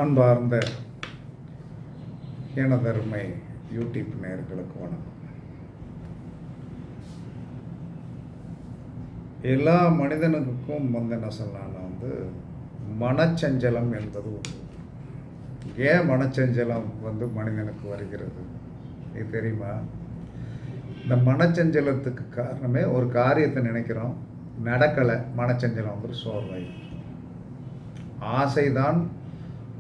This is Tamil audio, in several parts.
அன்பார்ந்த எனதருமை யூடியூப் நேயர்களுக்கு வணக்கம். எல்லா மனிதனுக்கும் என்ன சொல்லலாம் மனச்சஞ்சலம் என்பது உண்டு. ஏன் மனச்சஞ்சலம் மனிதனுக்கு வருகிறது இது தெரியுமா? இந்த மனச்சஞ்சலத்துக்கு காரணமே ஒரு காரியத்தை நினைக்கிறோம், நடக்கலை, மனச்சஞ்சலம் சோர்வாய். ஆசைதான்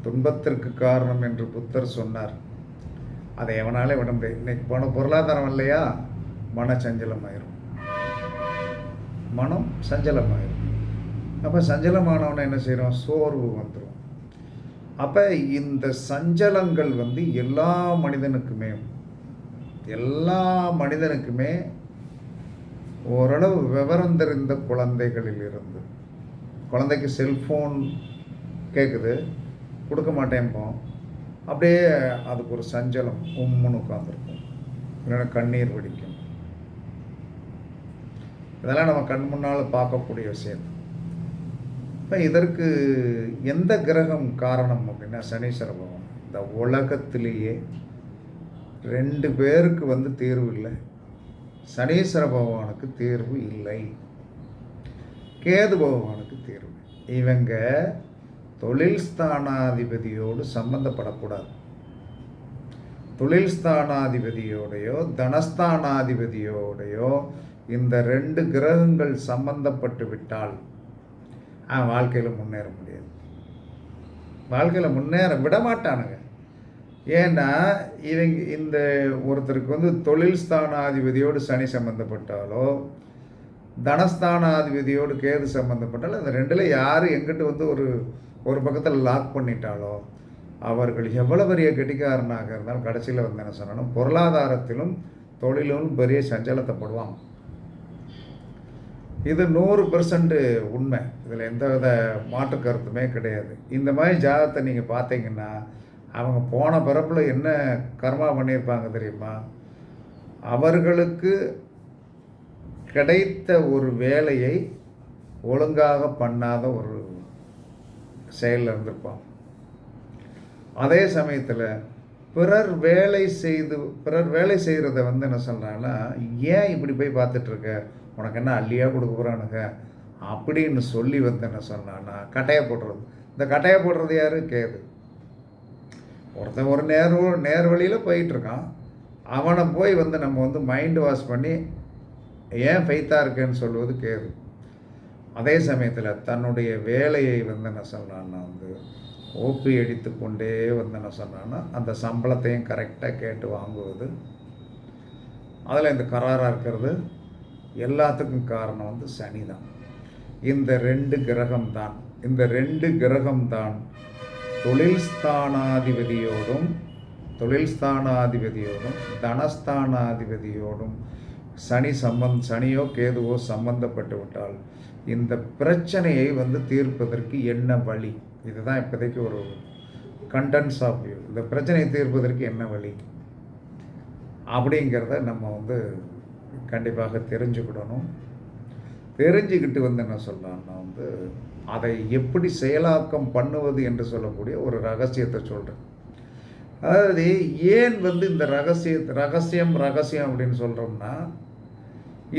துன்பத்திற்கு காரணம் என்று புத்தர் சொன்னார். அதை எவனாலே விட முடியாது. இன்னைக்கு போன பொருளாதாரம் இல்லையா, மனச்சஞ்சலமாயிரும், மனம் சஞ்சலமாயிரும். அப்போ சஞ்சலமானவனை என்ன செய்கிறோம், சோர்வு வந்துடும். அப்போ இந்த சஞ்சலங்கள் எல்லா மனிதனுக்குமே ஓரளவு விவரம் தெரிந்த குழந்தைகளில் இருந்து, குழந்தைக்கு செல்ஃபோன் கேட்குது, கொடுக்க மாட்டேன்போம், அப்படியே அதுக்கு ஒரு சஞ்சலம் உம்முன்னு உட்காந்துருக்கும், இல்லைன்னா கண்ணீர் வடிக்கும். இதெல்லாம் நம்ம கண் முன்னால் பார்க்கக்கூடிய விஷயம். இப்போ இதற்கு எந்த கிரகம் காரணம் அப்படின்னா சனீஸ்வர பகவான். இந்த உலகத்திலேயே 2 பேருக்கு தீர்வு இல்லை. சனீஸ்வர பகவானுக்கு தீர்வு இல்லை, கேது பகவானுக்கு தீர்வு. இவங்க தொழில் ஸ்தானாதிபதியோடு சம்பந்தப்படக்கூடாது. தொழில் ஸ்தானாதிபதியோடையோ தனஸ்தானாதிபதியோடையோ இந்த 2 கிரகங்கள் சம்பந்தப்பட்டு விட்டால் வாழ்க்கையில் முன்னேற முடியாது. வாழ்க்கையில் முன்னேற விட மாட்டானுங்க. ஏன்னா இவங்க இந்த ஒருத்தருக்கு தொழில் ஸ்தானாதிபதியோடு சனி சம்பந்தப்பட்டாலோ தனஸ்தானாதிபதியோடு கேது சம்பந்தப்பட்டாலும் அந்த 2ல் யார் எங்கிட்ட ஒரு பக்கத்தில் லாக் பண்ணிட்டாலோ அவர்கள் எவ்வளோ பெரிய கெட்டிக்காரனாக இருந்தாலும் கடைசியில் என்ன சொன்னாலும் பொருளாதாரத்திலும் தொழிலும் பெரிய சஞ்சலத்தைப்படுவாங்க. இது 100% உண்மை. இதில் எந்தவித மாற்று கருத்துமே கிடையாது. இந்த மாதிரி ஜாதகத்தை நீங்கள் பார்த்தீங்கன்னா அவங்க போன பிறப்பில் என்ன கர்மா பண்ணியிருப்பாங்க தெரியுமா? அவர்களுக்கு கிடைத்த ஒரு வேலையை ஒழுங்காக பண்ணாத ஒரு செயலில் இருந்திருப்பான். அதே சமயத்தில் பிறர் வேலை செய்கிறத என்ன சொல்கிறாங்கன்னா, ஏன் இப்படி போய் பார்த்துட்ருக்க, உனக்கு என்ன அள்ளியாக கொடுக்க போகிறானுங்க அப்படின்னு சொல்லி என்ன சொன்னான்னா கட்டையை போடுறது. இந்த கட்டையை போடுறது யார்? கேது. ஒருத்தன் ஒரு நேர் வழியில் போயிட்டுருக்கான், அவனை போய் நம்ம மைண்டு வாஷ் பண்ணி ஏன் ஃபெய்த்தாக இருக்கேன்னு சொல்லுவது கேது. அதே சமயத்தில் தன்னுடைய வேலையை என்ன சொன்னான்னா ஓப்பி அடித்து கொண்டே என்ன சொன்னான்னா அந்த சம்பளத்தையும் கரெக்டாக கேட்டு வாங்குவது, அதில் இந்த கராராக இருக்கிறது எல்லாத்துக்கும் காரணம் சனி தான். இந்த 2 கிரகம் தான் தொழில் ஸ்தானாதிபதியோடும் தனஸ்தானாதிபதியோடும் சனியோ கேதுவோ சம்பந்தப்பட்டு விட்டால் இந்த பிரச்சனையை தீர்ப்பதற்கு என்ன வழி? இதுதான் இப்போதைக்கு ஒரு கண்டென்ஸ் ஆஃப் வியூ. இந்த பிரச்சனையை தீர்ப்பதற்கு என்ன வழி அப்படிங்கிறத நம்ம கண்டிப்பாக தெரிஞ்சுக்கிடணும். தெரிஞ்சுக்கிட்டு என்ன சொல்லலாம்னா அதை எப்படி செயலாக்கம் பண்ணுவது என்று சொல்லக்கூடிய ஒரு ரகசியத்தை சொல்கிறேன். அதாவது ஏன் இந்த ரகசியம் அப்படின்னு சொல்கிறோம்னா,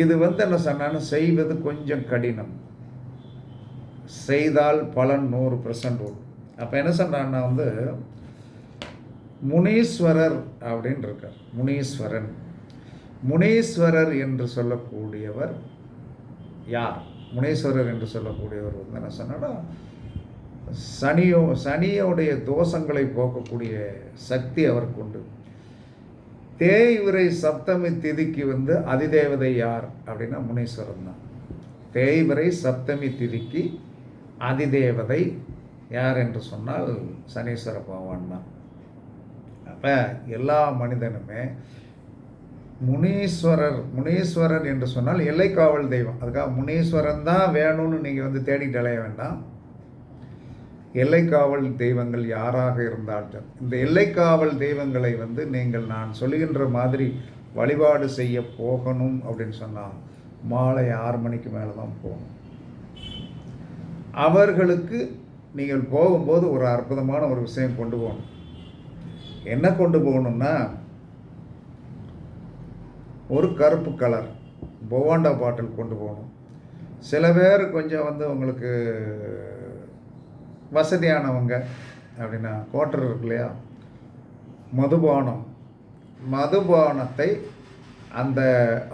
இது என்ன சொன்னாலும் செய்வது கொஞ்சம் கடினம், செய்தால் பலன் 100% உண்டு. அப்போ என்ன சொன்னான்னா முனீஸ்வரர் அப்படின்னு இருக்கார். முனீஸ்வரர் என்று சொல்லக்கூடியவர் யார்? முனீஸ்வரர் என்று சொல்லக்கூடியவர் என்ன சொன்னா சனியோடைய தோஷங்களை போக்கக்கூடிய சக்தி அவருக்கு உண்டு. தேய்விரை சப்தமி திதிக்கு அதிதேவதை யார் அப்படின்னா முனீஸ்வரன் தான். தேய்விரை சப்தமி திதிக்கு அதிதேவதை யார் என்று சொன்னால் சனீஸ்வர பகவான் தான். அப்போ எல்லா மனிதனுமே முனீஸ்வரர் என்று சொன்னால் எல்லைக்காவல் தெய்வம். அதுக்காக முனீஸ்வரன் தான் வேணும்னு நீங்கள் தேடிட்டு அலைய வேண்டாம். எல்லைக்காவல் தெய்வங்கள் யாராக இருந்தாலும் இந்த எல்லைக்காவல் தெய்வங்களை நீங்கள் நான் சொல்லுகின்ற மாதிரி வழிபாடு செய்ய போகணும் அப்படின்னு சொன்னால் மாலை 6 மணிக்கு மேலே தான் போகணும். அவர்களுக்கு நீங்கள் போகும்போது ஒரு அற்புதமான ஒரு விஷயம் கொண்டு போகணும். என்ன கொண்டு போகணும்னா, ஒரு கருப்பு கலர் பொவாண்டா பாட்டில் கொண்டு போகணும். சில பேர் கொஞ்சம் உங்களுக்கு வசதியானவங்க அப்படின்னா கோட்டர் இருக்கு இல்லையா, மதுபானத்தை அந்த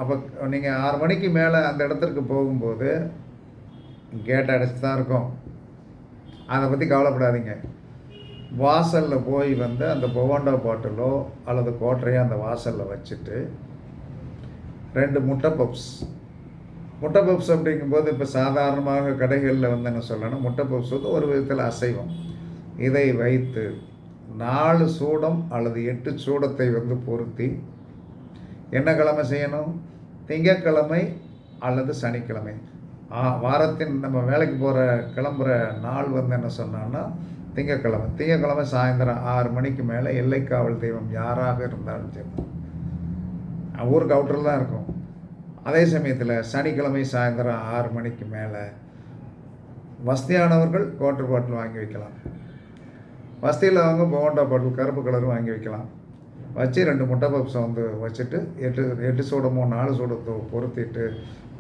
அப்போ நீங்கள் 6 மணிக்கு மேலே அந்த இடத்திற்கு போகும்போது கேட் அடைச்சி தான் இருக்கும். அதை பற்றி கவலைப்படாதீங்க. வாசலில் போய் அந்த பொவாண்டா பாட்டிலோ அல்லது கோட்டரையோ அந்த வாசலில் வச்சுட்டு 2 முட்டை பப்ஸ் அப்படிங்கும்போது இப்போ சாதாரணமாக கடைகளில் என்ன சொல்லணும், முட்டை பப்ஸ் ஒரு விதத்தில் அசைவம். இதை வைத்து 4 சூடம் அல்லது 8 சூடத்தை பொருத்தி என்ன கிழமை செய்யணும், திங்கட்கிழமை அல்லது சனிக்கிழமை. வாரத்தின் நம்ம வேலைக்கு கிளம்புற நாள் என்ன சொன்னான்னா திங்கட்கிழமை சாயந்தரம் 6 மணிக்கு மேலே எல்லைக்காவல் தெய்வம் யாராக இருந்தாலும் சரி, ஊருக்கு அவுட்டரில் தான் இருக்கும். அதே சமயத்தில் சனிக்கிழமை சாயந்தரம் 6 மணிக்கு மேலே வசதியானவர்கள் குவார்டர் பாட்டில் வாங்கி வைக்கலாம். வசதியில் பொவாண்டா பாட்டில் கருப்பு கலரும் வாங்கி வைக்கலாம். வச்சு 2 முட்டை பப்ஸை வச்சுட்டு 8 சூடமோ 4 சூடத்தோ பொருத்திட்டு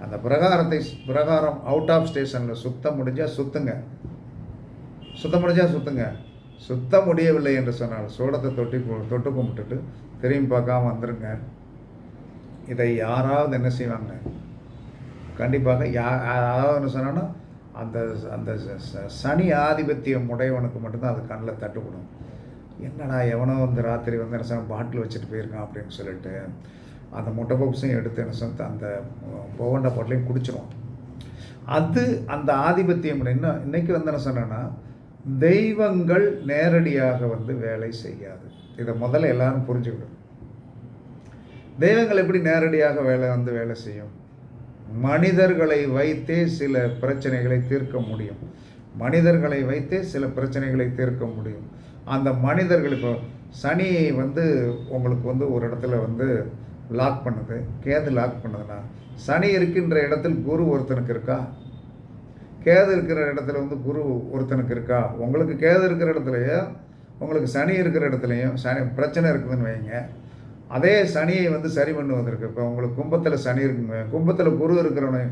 அந்த பிரகாரம் அவுட் ஆஃப் ஸ்டேஷனில் சுத்த முடிஞ்சால் சுத்துங்க. சுத்த முடியவில்லை என்று சொன்னால் சூடத்தை தொட்டு கும்பிட்டுட்டு திரும்பி பார்க்காம வந்துருங்க. இதை யாராவது என்ன செய்வாங்க, கண்டிப்பாக யாராவது சொன்னான்னா அந்த அந்த சனி ஆதிபத்தியம் உடையவனுக்கு மட்டும்தான் அது கண்ணில் தட்டுப்படும். என்னடா எவனோ ராத்திரி என்ன பாட்டில் வச்சுட்டு போயிருக்கான் அப்படின்னு சொல்லிட்டு அந்த முட்டை பப்ஸையும் எடுத்து என்ன அந்த பொவாண்டா பாட்டிலையும் குடிச்சிடும். அது அந்த ஆதிபத்தியம் இன்னைக்கு என்ன சொன்னேன்னா, தெய்வங்கள் நேரடியாக வேலை செய்யாது. இதை முதல்ல எல்லாரும் புரிஞ்சுக்கிடும். தெய்வங்கள் எப்படி நேரடியாக வேலை செய்யும்? மனிதர்களை வைத்தே சில பிரச்சனைகளை தீர்க்க முடியும். அந்த மனிதர்கள் இப்போ சனி உங்களுக்கு ஒரு இடத்துல லாக் பண்ணுது, கேது லாக் பண்ணுதுன்னா, சனி இருக்கின்ற இடத்தில் குரு ஒருத்தனுக்கு இருக்கா, கேது இருக்கிற இடத்துல குரு ஒருத்தனுக்கு இருக்கா? உங்களுக்கு கேது இருக்கிற இடத்துலையும் உங்களுக்கு சனி இருக்கிற இடத்துலையும் பிரச்சனை இருக்குதுன்னு வைங்க. அதே சனியை சரி பண்ணுவதற்கு இப்போ உங்களுக்கு கும்பத்தில் சனி இருக்குங்க, கும்பத்தில் குரு இருக்கிறவனை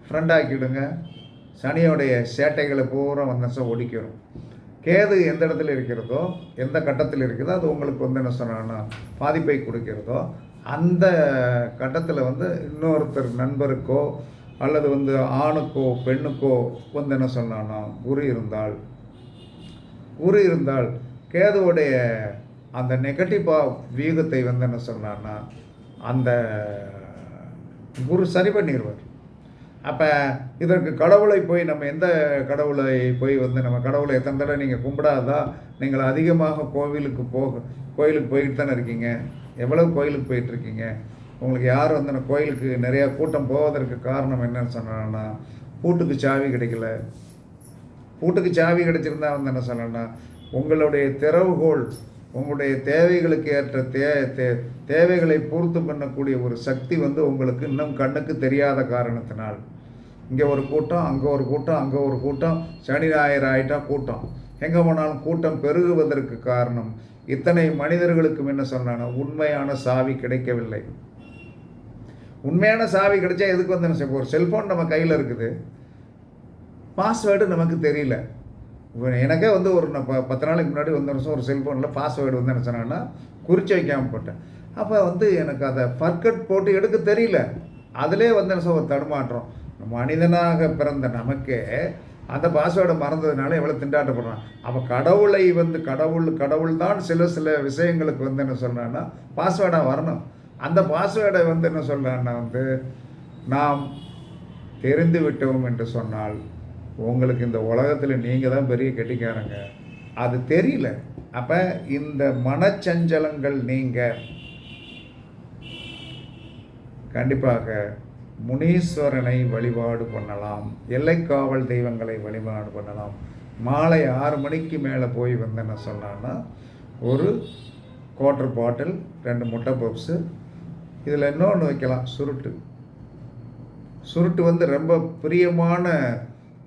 ஃப்ரெண்ட் ஆக்கிவிடுங்க. சனியோடைய சேட்டைகளை பூரா ஒடிக்கிறோம். கேது எந்த இடத்துல இருக்கிறதோ, எந்த கட்டத்தில் இருக்கிறதோ, அது உங்களுக்கு என்ன சொன்னான்னா பாதிப்பை கொடுக்கிறதோ, அந்த கட்டத்தில் இன்னொருத்தர் நண்பருக்கோ அல்லது ஆணுக்கோ பெண்ணுக்கோ என்ன சொன்னான்னா குரு இருந்தால் கேதுவுடைய அந்த நெகட்டிவாக வியூகத்தை என்ன சொன்னான்னா அந்த குரு சரி பண்ணிடுவார். அப்போ இதற்கு கடவுளை போய் நம்ம எந்த கடவுளை போய் நம்ம கடவுளை எத்தனை தடவை நீங்கள் கும்பிடாதா? நீங்கள் அதிகமாக கோயிலுக்கு போய்கிட்டு தானே இருக்கீங்க. எவ்வளவு கோயிலுக்கு போயிட்டுருக்கீங்க? உங்களுக்கு யார் கோயிலுக்கு நிறையா கூட்டம் போவதற்கு காரணம் என்னன்னு சொன்னான்னா, பூட்டுக்கு சாவி கிடைக்கல. பூட்டுக்கு சாவி கிடைச்சிருந்தா என்ன சொன்னா, உங்களுடைய திறவுகோல் உங்களுடைய தேவைகளுக்கு ஏற்ற தேவைகளை பூர்த்தி பண்ணக்கூடிய ஒரு சக்தி உங்களுக்கு இன்னும் கண்ணுக்கு தெரியாத காரணத்தினால் இங்கே ஒரு கூட்டம், அங்கே ஒரு கூட்டம், அங்கே ஒரு கூட்டம், சனி ஞாயிறு ஆகிட்டா கூட்டம், எங்கே போனாலும் கூட்டம் பெருகுவதற்கு காரணம் இத்தனை மனிதர்களுக்கும் என்ன சொன்னான்னா உண்மையான சாவி கிடைக்கவில்லை. உண்மையான சாவி கிடைச்சா எதுக்கு என்ன ஒரு செல்ஃபோன் நம்ம கையில் இருக்குது, பாஸ்வேர்டு நமக்கு தெரியல. எனக்கே ஒரு 10 நாளைக்கு முன்னாடி வருஷம் ஒரு செல்ஃபோனில் பாஸ்வேர்டு என்ன சொன்னான்னா குறித்து வைக்காமல் போட்டேன். அப்போ எனக்கு அதை ஃபர்கட் போட்டு எடுக்க தெரியல. அதிலே என்ன ஒரு தடுமாற்றம். மனிதனாக பிறந்த நமக்கே அந்த பாஸ்வேர்டை மறந்ததுனால எவ்வளோ திண்டாட்டப்படுறான். அப்போ கடவுளை கடவுள் தான் சில விஷயங்களுக்கு என்ன சொல்கிறான்னா பாஸ்வேர்டாக வரணும். அந்த பாஸ்வேர்டை என்ன சொல்கிறான்னா நாம் தெரிந்து விட்டோம் என்று சொன்னால் உங்களுக்கு இந்த உலகத்தில் நீங்கள் தான் பெரிய கெட்டிக்காரங்க. அது தெரியல. அப்போ இந்த மனச்சஞ்சலங்கள் நீங்கள் கண்டிப்பாக முனீஸ்வரனை வழிபாடு பண்ணலாம், எல்லைக்காவல் தெய்வங்களை வழிபாடு பண்ணலாம். மாலை 6 மணிக்கு மேலே போய் என்ன சொன்னான்னா ஒரு குவார்டர் பாட்டில் 2 முட்டை பப்ஸு, இதில் இன்னொன்று வைக்கலாம், சுருட்டு ரொம்ப பிரியமான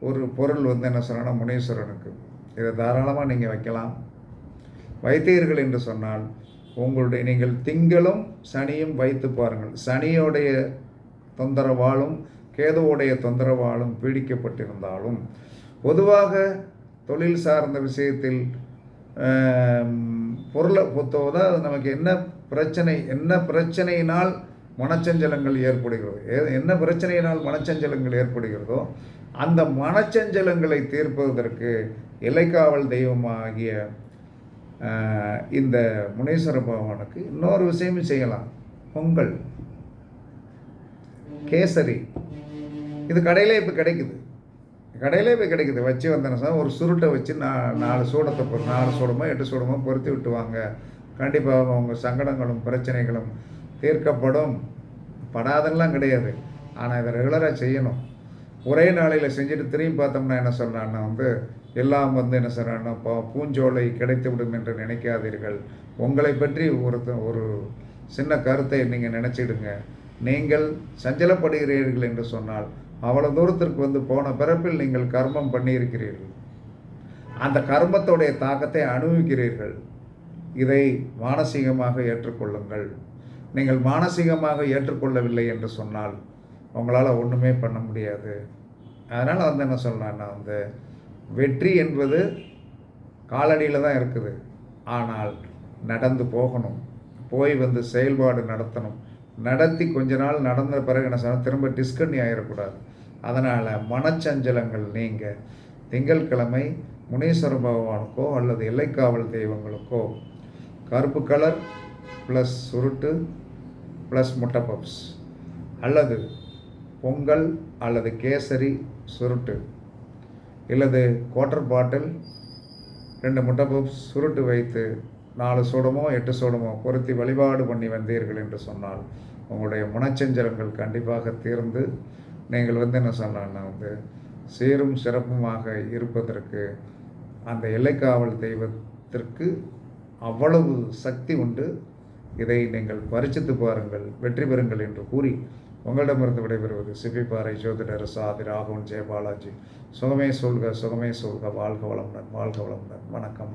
ஒரு பொருள் வந்து என்ன சொல்லணும்னா முனீஸ்வரனுக்கு. இதை தாராளமாக நீங்கள் வைக்கலாம். வைத்தீர்கள் என்று சொன்னால் உங்களுடைய நீங்கள் திங்களும் சனியும் வைத்து பாருங்கள். சனியோடைய தொந்தரவாலும் கேதுவோடைய தொந்தரவாலும் பீடிக்கப்பட்டிருந்தாலும் பொதுவாக தொழில் சார்ந்த விஷயத்தில் பொருளை பொறுத்தவரை நமக்கு என்ன பிரச்சனையினால் மனச்சஞ்சலங்கள் ஏற்படுகிறதோ, என்ன பிரச்சனையினால் மனச்சஞ்சலங்கள் ஏற்படுகிறதோ அந்த மனச்சஞ்சலங்களை தீர்ப்பதற்கு எல்லைக்காவல் தெய்வமாகிய இந்த முனீஸ்வர பகவானுக்கு இன்னொரு விஷயமும் செய்யலாம். பொங்கல், கேசரி, இது கடையிலே இப்போ கிடைக்குது. வச்சு வந்தேன்னா ஒரு சுருட்டை வச்சு 4 சூடத்தை 4 சூடமோ 8 சூடமோ பொருத்தி விட்டுவாங்க. கண்டிப்பாக உங்கள் சங்கடங்களும் பிரச்சனைகளும் தீர்க்கப்படும். படாதெல்லாம் கிடையாது. ஆனால் இதை ரெகுலராக செய்யணும். ஒரே நாளையில் செஞ்சுட்டு திரும்பி பார்த்தோம்னா என்ன சொல்கிறான்னா எல்லாம் என்ன சொல்கிறான்னா பூஞ்சோலை கிடைத்து விடும் என்று நினைக்காதீர்கள். உங்களை பற்றி ஒரு சின்ன கருத்தை நீங்கள் நினச்சிடுங்க. நீங்கள் சஞ்சலப்படுகிறீர்கள் என்று சொன்னால் அவ்வளோ தூரத்திற்கு போன பிறப்பில் நீங்கள் கர்மம் பண்ணியிருக்கிறீர்கள். அந்த கர்மத்தோடைய தாக்கத்தை அனுபவிக்கிறீர்கள். இதை மானசீகமாக ஏற்றுக்கொள்ளுங்கள். நீங்கள் மானசீகமாக ஏற்றுக்கொள்ளவில்லை என்று சொன்னால் உங்களால் ஒன்றுமே பண்ண முடியாது. அதனால் என்ன சொல்கிறேன்னா வெற்றி என்பது காலடியில் தான் இருக்குது. ஆனால் நடந்து போகணும். போய் செயல்பாடு நடத்தணும். நடத்தி கொஞ்ச நாள் நடந்த பிறகு என்ன சொன்னால் திரும்ப டிஸ்கன்டினியூ ஆகிடக்கூடாது. அதனால் மனச்சஞ்சலங்கள் நீங்கள் திங்கட்கிழமை முனீஸ்வர பகவானுக்கோ அல்லது எல்லைக்காவல் தெய்வங்களுக்கோ கருப்பு கலர் ப்ளஸ் சுருட்டு ப்ளஸ் முட்டை பப்ஸ் அல்லது பொங்கல் அல்லது கேசரி சுருட்டு இல்லது குவார்ட்டர் பாட்டில் 2 முட்டை பப்ஸ் சுருட்டு வைத்து 4 சூடமோ 8 சூடமோ பொருத்தி வழிபாடு பண்ணி வந்தீர்கள் என்று சொன்னால் உங்களுடைய மனச்சஞ்சலங்கள் கண்டிப்பாக தீர்ந்து நீங்கள் என்ன சொன்னான்னா சீரும் சிறப்புமாக இருப்பதற்கு அந்த எல்லைக்காவல் தெய்வத்திற்கு அவ்வளவு சக்தி உண்டு. இதை நீங்கள் பரிசித்து பாருங்கள், வெற்றி பெறுங்கள் என்று கூறி உங்களிடமிருந்து விடைபெறுவது சிப்பிப்பாறை ஜோதிடர் சாதி ராகவன் ஜெயபாலாஜி. சுகமே சொல்க, வாழ்க வளமுடன். வணக்கம்.